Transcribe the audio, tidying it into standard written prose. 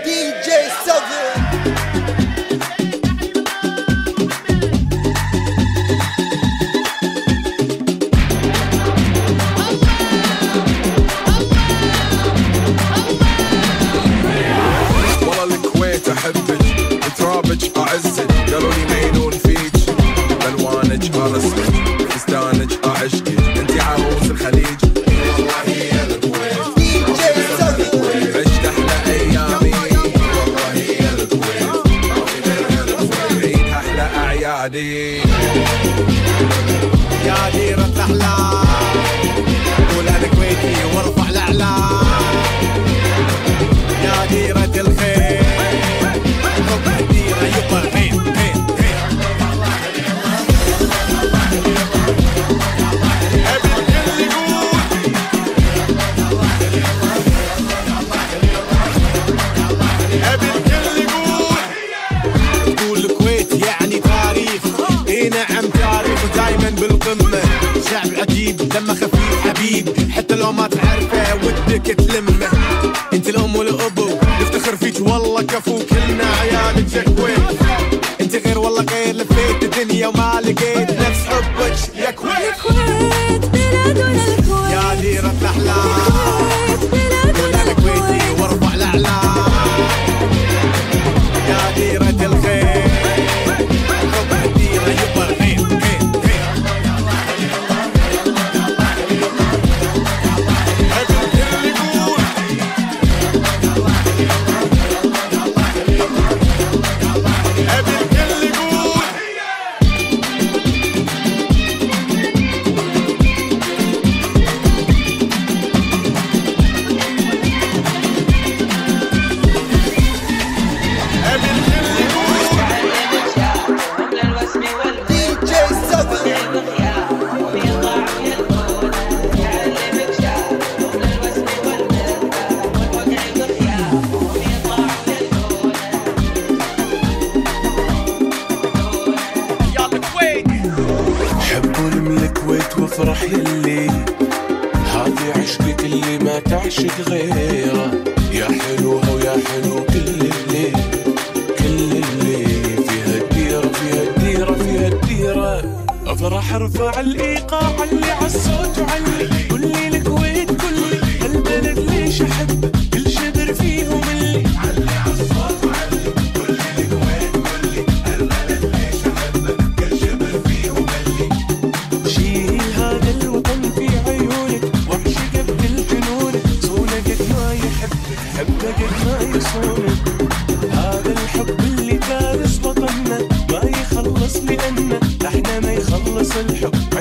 DJ Southern. والله الكويت احبك ترابك اعزك قالوا لي مينون فيك الوانك ارسلك فستانك اعشقك انتي عروس الخليج والله هي الكويت عشت احلى ايامي والله هي الكويت عيدها احلى اعيادي يا ديرة الاحلام قول انا كويتي وارفع الاعلام يا ديرة الخير حب الديرة يبقى خير خير خير ابي الكل يقول ابي الكل يقول تقول الكويت يعني تاريخ اي نعم تاريخ ودايما بالقمة شعب عجيب دمه خفيف حبيب حتى لو ما تعرفه ودك تلمه انت الام والابو نفتخر فيك والله كفو كلنا عيالك يا كويت انت غير والله غير لفيت الدنيا وما لقيت نفس حبك يا كويت الكويت بلادنا الكويت يا ديرة الاحلام قول انا كويتي وارفع الاعلام يا ديرة الخير حب الديرة يبقى خير خير خير ابي الكل يقول ابي الكل يقول ابي الكل يقول DJ Southern. حبوا من الكويت وافرح يلي هذه عشقك اللي ما تعشق غيره يا حلوها ويا حلو كل الليل فيها الديرة فيها الديرة فيها الديرة افرح ارفع الايقاع علي عالصوت وعلي قول لي الكويت كلي هالبلد ليش احبه كل شبر فيهم اللي علي عالصوت وعلي قول لي الكويت كلي هالبلد ليش احبه كل شبر فيهم اللي شيل هذا الوطن في عيونك واعشقه بكل جنونك صونه قد ما يحبك حبه قد ما يصونك هذا الحب اللي دارس وطننا ما يخلص لأنه احنا ما يخلص الحب